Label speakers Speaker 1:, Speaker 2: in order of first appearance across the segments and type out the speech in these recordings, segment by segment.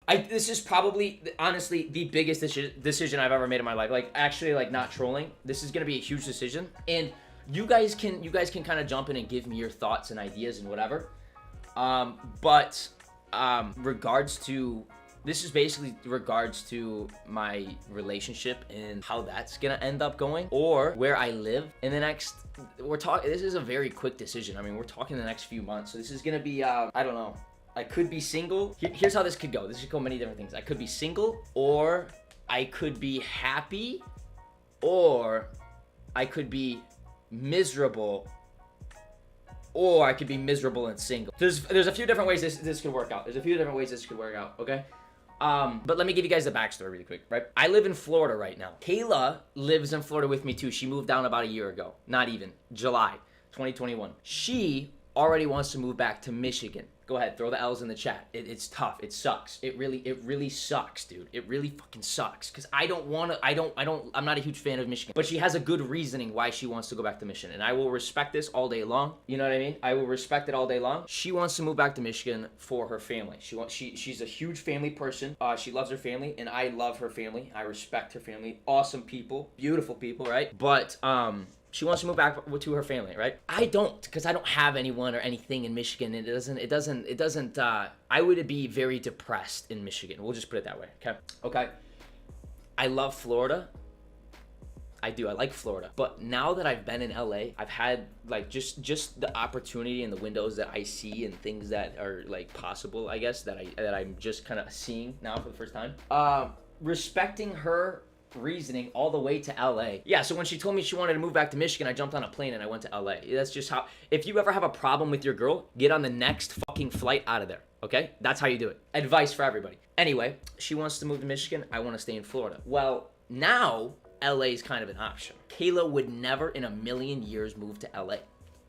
Speaker 1: This is probably honestly the biggest decision I've ever made in my life. Like actually, like not trolling. This is gonna be a huge decision, and you guys can kind of jump in and give me your thoughts and ideas and whatever. But regards to this is basically regards to my relationship and how that's gonna end up going, or where I live in the next. This is a very quick decision. I mean, we're talking the next few months, so this is gonna be I don't know. I could be single. Here's how this could go. This could go many different things. I could be single, or I could be happy, or I could be miserable, or I could be miserable and single. There's a few different ways this could work out. There's a few different ways this could work out, okay? But let me give you guys the backstory really quick, right? I live in Florida right now. Kayla lives in Florida with me too. She moved down about a year ago. Not even. July 2021. She already wants to move back to Michigan. Go ahead, throw the L's in the chat. It's tough. It sucks. It really sucks, dude. It really fucking sucks. Cause I'm not a huge fan of Michigan. But she has a good reasoning why she wants to go back to Michigan. And I will respect this all day long. You know what I mean? I will respect it all day long. She wants to move back to Michigan for her family. She's a huge family person. She loves her family, and I love her family. I respect her family. Awesome people. Beautiful people, right? But she wants to move back to her family, right? I don't, because I don't have anyone or anything in Michigan. It doesn't, I would be very depressed in Michigan. We'll just put it that way, okay? I love Florida. I do, I like Florida. But now that I've been in LA, I've had like just the opportunity and the windows that I see and things that are like possible, I guess, that I'm just kind of seeing now for the first time. Respecting her reasoning all the way to LA. Yeah, so when she told me she wanted to move back to Michigan, I jumped on a plane and I went to LA. That's just how, if you ever have a problem with your girl, get on the next fucking flight out of there, okay? That's how you do it. Advice for everybody. Anyway, she wants to move to Michigan, I want to stay in Florida. Well, now LA is kind of an option. Kayla would never in a million years move to LA.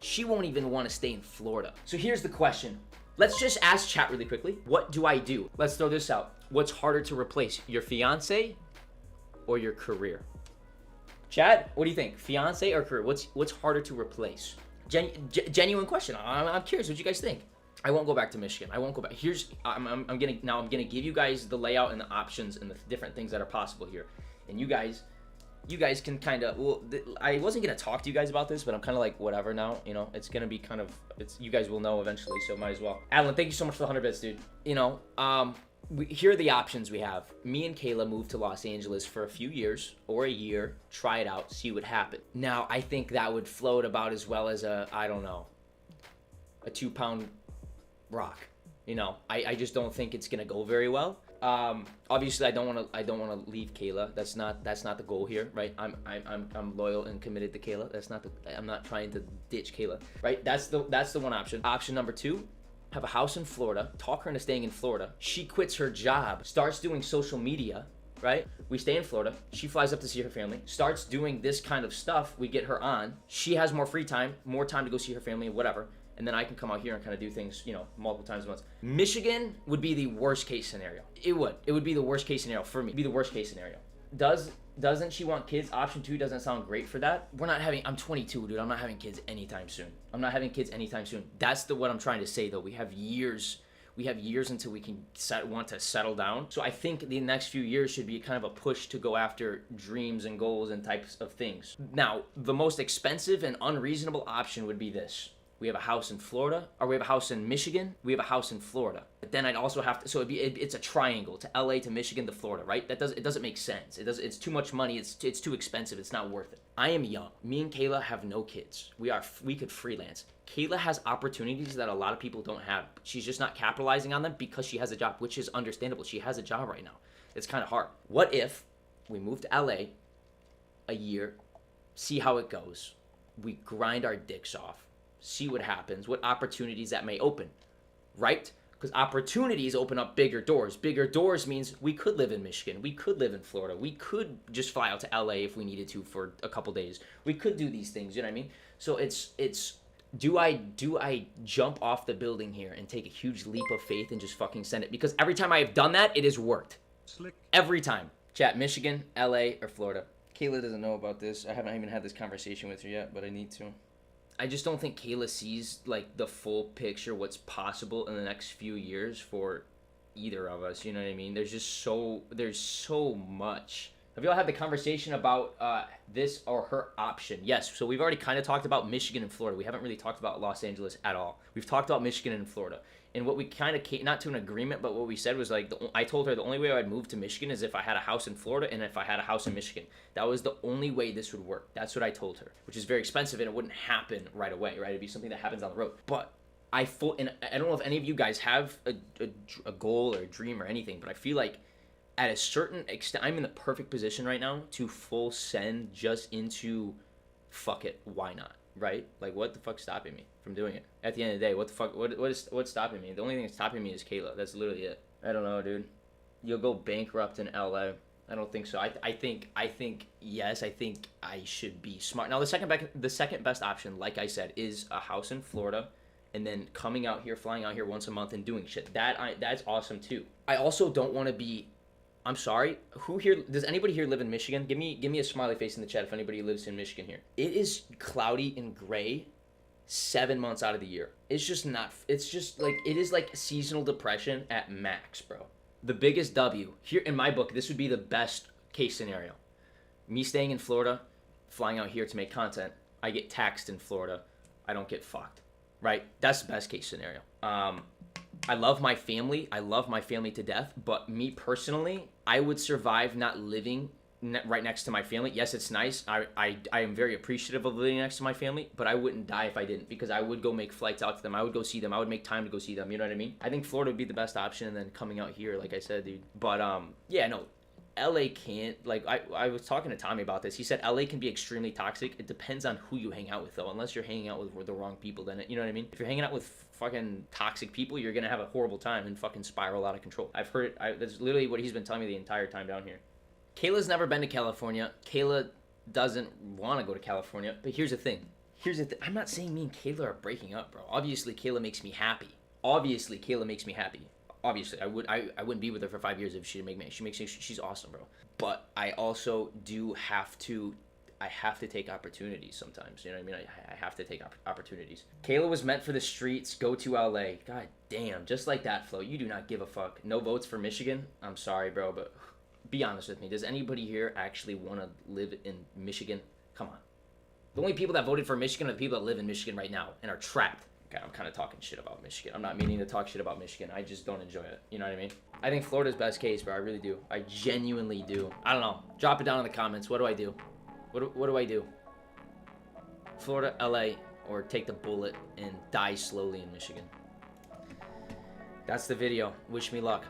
Speaker 1: She won't even want to stay in Florida. So here's the question. Let's just ask chat really quickly. What do I do? Let's throw this out. What's harder to replace, your fiance or your career? Chad, what do you think? Fiance or career? What's harder to replace? Genuine question. I'm curious what you guys think. I won't go back to Michigan. I won't go back. I'm gonna give you guys the layout and the options and the different things that are possible here. And you guys can kind of, well, I wasn't gonna talk to you guys about this, but I'm kind of like whatever now. You know, it's gonna be kind of, you guys will know eventually, so might as well. Alan, thank you so much for the 100 bits, dude. You know, here are the options we have. Me and Kayla moved to Los Angeles for a few years or a year, try it out, see what happened. Now, I think that would float about as well as a 2-pound rock. You know, I just don't think it's gonna go very well. Obviously, I don't want to leave Kayla. That's not the goal here, right? I'm loyal and committed to Kayla. I'm not trying to ditch Kayla, right? That's the one option. Option number 2. Have a house in Florida, talk her into staying in Florida. She quits her job, starts doing social media, right? We stay in Florida. She flies up to see her family, starts doing this kind of stuff. We get her on. She has more free time, more time to go see her family, whatever. And then I can come out here and kind of do things, you know, multiple times a month. Michigan would be the worst case scenario. It would be the worst case scenario for me. It'd be the worst case scenario. Doesn't she want kids? Option 2 doesn't sound great for that. I'm 22, dude. I'm not having kids anytime soon. That's what I'm trying to say, though. We have years until we can want to settle down. So I think the next few years should be kind of a push to go after dreams and goals and types of things. Now, the most expensive and unreasonable option would be this. We have a house in Florida, or we have a house in Michigan, we have a house in Florida. But then I'd also have to, so it's a triangle to LA to Michigan to Florida, right? It doesn't make sense. It's too much money, it's too expensive, it's not worth it. I am young. Me and Kayla have no kids. We could freelance. Kayla has opportunities that a lot of people don't have. She's just not capitalizing on them because she has a job, which is understandable. She has a job right now. It's kind of hard. What if we move to LA a year, see how it goes, we grind our dicks off, see what happens, what opportunities that may open, right? Because opportunities open up bigger doors. Bigger doors means we could live in Michigan, we could live in Florida, we could just fly out to LA if we needed to for a couple days. We could do these things, you know what I mean? So it's do I jump off the building here and take a huge leap of faith and just fucking send it? Because every time I have done that, it has worked. Slick. Every time. Chat, Michigan, LA, or Florida. Kayla doesn't know about this. I haven't even had this conversation with her yet, but I need to. I just don't think Kayla sees like the full picture, what's possible in the next few years for either of us. You know what I mean? There's so much. Have y'all had the conversation about this or her option? Yes. So we've already kind of talked about Michigan and Florida. We haven't really talked about Los Angeles at all. We've talked about Michigan and Florida. And what we kind of came, not to an agreement, but what we said was like, I told her the only way I'd move to Michigan is if I had a house in Florida and if I had a house in Michigan. That was the only way this would work. That's what I told her, which is very expensive and it wouldn't happen right away, right? It'd be something that happens down the road. But and I don't know if any of you guys have a goal or a dream or anything, but I feel like at a certain extent, I'm in the perfect position right now to full send just into fuck it, why not? Right? Like, what the fuck's stopping me from doing it? At the end of the day, what the fuck? What's stopping me? The only thing that's stopping me is Kayla. That's literally it. I don't know, dude. You'll go bankrupt in LA. I don't think so. I think yes. I think I should be smart. Now, the second best option, like I said, is a house in Florida, and then coming out here, flying out here once a month, and doing shit. That's awesome too. I also don't want to be. I'm sorry. Who here? Does anybody here live in Michigan? Give me a smiley face in the chat if anybody lives in Michigan here. It is cloudy and gray 7 months out of the year. It's just not. It's just like it is like seasonal depression at max, bro. The biggest W here in my book. This would be the best case scenario. Me staying in Florida, flying out here to make content. I get taxed in Florida. I don't get fucked. Right? That's the best case scenario. I love my family. I love my family to death. But me personally, I would survive not living right next to my family. Yes, it's nice. I am very appreciative of living next to my family, but I wouldn't die if I didn't, because I would go make flights out to them. I would go see them. I would make time to go see them. You know what I mean? I think Florida would be the best option, and then coming out here, like I said, dude. But yeah, no. LA can't, like, I was talking to Tommy about this. He said LA can be extremely toxic. It depends on who you hang out with, though. Unless you're hanging out with the wrong people, then you know what I mean? If you're hanging out with fucking toxic people, you're gonna have a horrible time and fucking spiral out of control. I've heard it. That's literally what he's been telling me the entire time down here. Kayla's never been to California. Kayla doesn't want to go to California. But here's the thing. I'm not saying me and Kayla are breaking up, bro. Obviously, Kayla makes me happy. Obviously, I wouldn't be with her for 5 years if she didn't make me. She's awesome, bro. But I also do have to. I have to take opportunities sometimes. You know what I mean? I have to take opportunities. Kayla was meant for the streets. Go to LA. God damn. Just like that, Flo. You do not give a fuck. No votes for Michigan? I'm sorry, bro, but be honest with me. Does anybody here actually want to live in Michigan? Come on. The only people that voted for Michigan are the people that live in Michigan right now and are trapped. Okay, I'm kind of talking shit about Michigan. I'm not meaning to talk shit about Michigan. I just don't enjoy it. You know what I mean? I think Florida's best case, bro. I really do. I genuinely do. I don't know. Drop it down in the comments. What do I do? What do I do? Florida, LA, or take the bullet and die slowly in Michigan? That's the video. Wish me luck.